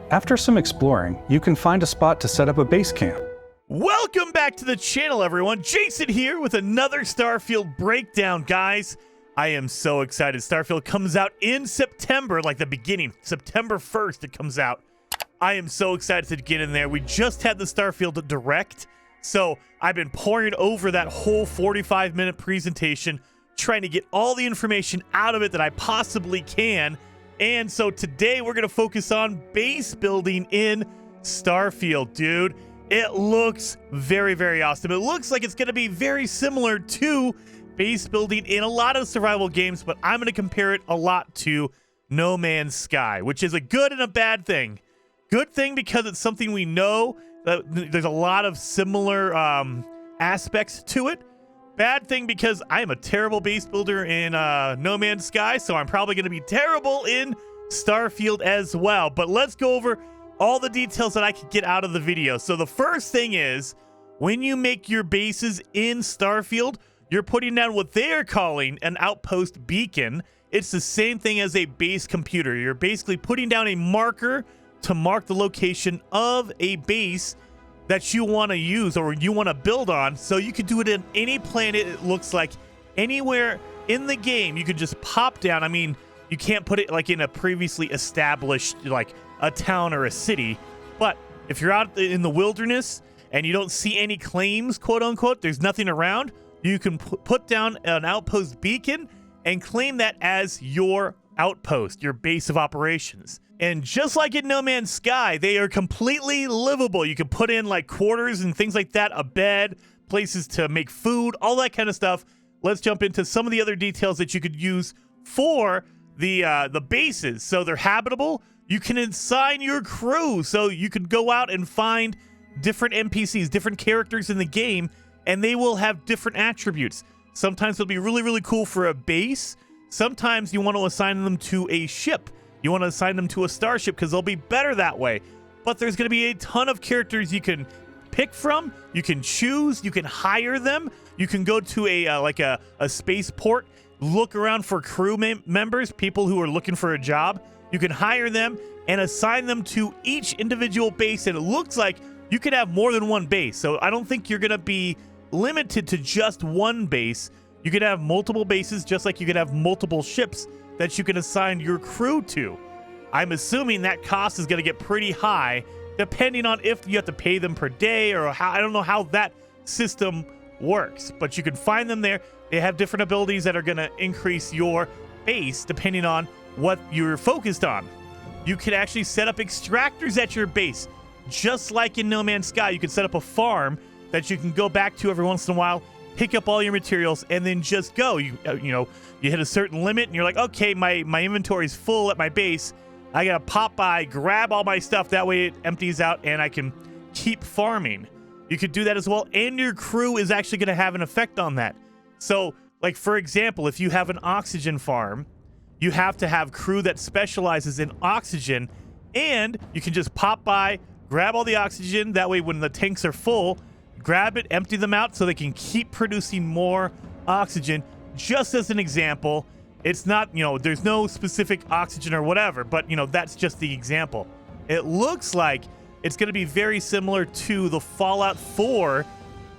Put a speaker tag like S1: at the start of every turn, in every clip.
S1: After some exploring, you can find a spot to set up a base camp.
S2: Welcome back to the channel, everyone. Jason here with another Starfield breakdown, guys. I am so excited. Starfield comes out in September, like the beginning. September 1st it comes out. I am so excited to get in there. We just had the Starfield Direct, so I've been pouring over that whole 45-minute presentation, trying to get all the information out of it that I possibly can. And so today we're going to focus on base building in Starfield, dude. It looks very, very awesome. It looks like it's going to be very similar to base building in a lot of survival games, but I'm going to compare it a lot to No Man's Sky, which is a good and a bad thing. Good thing because it's something we know that there's a lot of similar aspects to it. Bad thing because I am a terrible base builder in No Man's Sky, so I'm probably going to be terrible in Starfield as well. But let's go over all the details that I could get out of the video. So the first thing is, when you make your bases in Starfield, you're putting down what they're calling an outpost beacon. It's the same thing as a base computer. You're basically putting down a marker to mark the location of a base that you want to use or you want to build on. So you could do it in any planet. It looks like anywhere in the game you could just pop down. I mean, you can't put it like in a previously established like a town or a city, but if you're out in the wilderness and you don't see any claims, quote unquote, there's nothing around, you can put down an outpost beacon and claim that as your outpost, your base of operations. And just like in No Man's Sky, they are completely livable. You can put in like quarters and things like that, a bed, places to make food, all that kind of stuff. Let's jump into some of the other details that you could use for the bases. So they're habitable. You can assign your crew. So you could go out and find different NPCs, different characters in the game, and they will have different attributes. Sometimes it'll be really, really cool for a base. Sometimes you want to assign them to a ship. You want to assign them to a starship because they'll be better that way. But there's going to be a ton of characters you can pick from. You can choose. You can hire them. You can go to a spaceport, look around for crew members, people who are looking for a job. You can hire them and assign them to each individual base. And it looks like you could have more than one base. So I don't think you're going to be limited to just one base. You could have multiple bases, just like you could have multiple ships that you can assign your crew to. I'm assuming that cost is going to get pretty high, depending on if you have to pay them per day or how. I don't know how that system works, but you can find them there. They have different abilities that are going to increase your base depending on what you're focused on. You could actually set up extractors at your base, just like in No Man's Sky. You could set up a farm that you can go back to every once in a while, pick up all your materials, and then just go. You hit a certain limit, and you're like, okay, my inventory's full at my base. I gotta pop by, grab all my stuff. That way it empties out, and I can keep farming. You could do that as well, and your crew is actually gonna have an effect on that. So, like for example, if you have an oxygen farm, you have to have crew that specializes in oxygen, and you can just pop by, grab all the oxygen. That way, when the tanks are full, grab it, empty them out so they can keep producing more oxygen. Just as an example, it's not, there's no specific oxygen or whatever, but, that's just the example. It looks like it's going to be very similar to the Fallout 4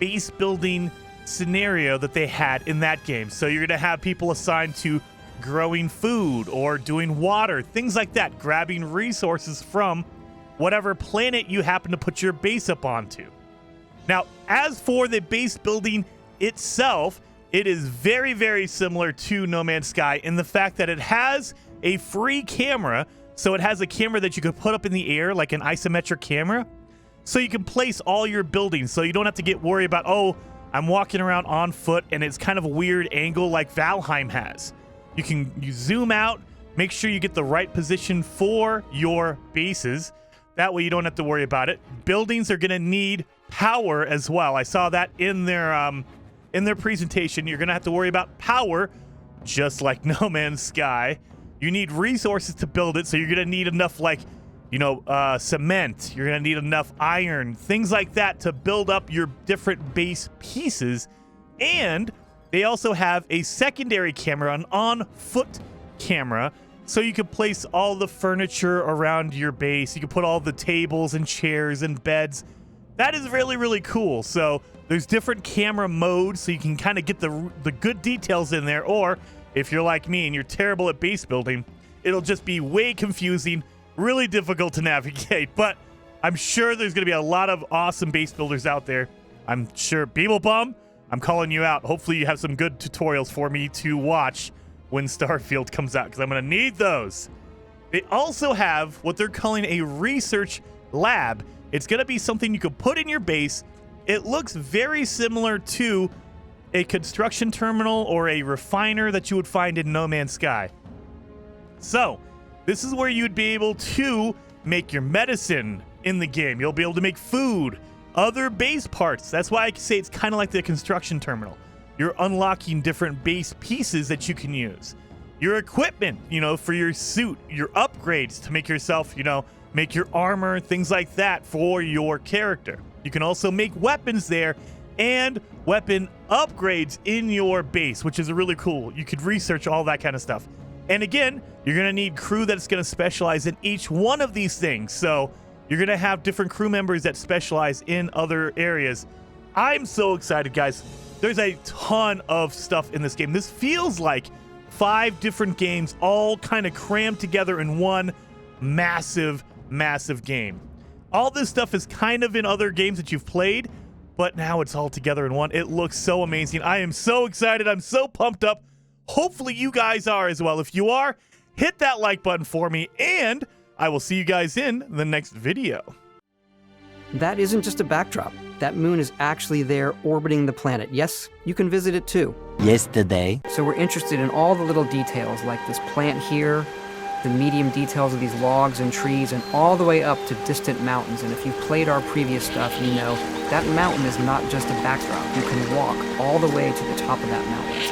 S2: base building scenario that they had in that game. So you're going to have people assigned to growing food or doing water, things like that, grabbing resources from whatever planet you happen to put your base up onto. Now, as for the base building itself, it is very, very similar to No Man's Sky in the fact that it has a free camera. So it has a camera that you could put up in the air, like an isometric camera. So you can place all your buildings. So you don't have to get worried about, oh, I'm walking around on foot and it's kind of a weird angle like Valheim has. You zoom out, make sure you get the right position for your bases. That way you don't have to worry about it. Buildings are going to need power as well. I saw that in their presentation. You're going to have to worry about power, just like No Man's Sky. You need resources to build it, so you're going to need enough, like, cement. You're going to need enough iron, things like that to build up your different base pieces. And they also have a secondary camera, an on-foot camera, so you could place all the furniture around your base. You could put all the tables and chairs and beds. That is really, really cool. So there's different camera modes, so you can kind of get the good details in there. Or if you're like me and you're terrible at base building, it'll just be way confusing, really difficult to navigate. But I'm sure there's going to be a lot of awesome base builders out there. I'm sure. Beeblebum, I'm calling you out. Hopefully you have some good tutorials for me to watch when Starfield comes out, because I'm going to need those. They also have what they're calling a research lab. It's going to be something you could put in your base. It looks very similar to a construction terminal or a refiner that you would find in No Man's Sky. So this is where you'd be able to make your medicine in the game. You'll be able to make food, other base parts. That's why I can say it's kind of like the construction terminal. You're unlocking different base pieces that you can use. Your equipment, for your suit, your upgrades to make yourself, make your armor, things like that for your character. You can also make weapons there and weapon upgrades in your base, which is really cool. You could research all that kind of stuff. And again, you're going to need crew that's going to specialize in each one of these things. So you're going to have different crew members that specialize in other areas. I'm so excited, guys. There's a ton of stuff in this game. This feels like 5 different games all kind of crammed together in one massive, massive game. All this stuff is kind of in other games that you've played, but now it's all together in one. It looks so amazing. I am so excited. I'm so pumped up. Hopefully you guys are as well. If you are, hit that like button for me, and I will see you guys in the next video.
S3: That isn't just a backdrop. That moon is actually there orbiting the planet. Yes, you can visit it too.
S4: Yesterday.
S3: So we're interested in all the little details, like this plant here, the medium details of these logs and trees, and all the way up to distant mountains. And if you've played our previous stuff, you know that mountain is not just a backdrop. You can walk all the way to the top of that mountain.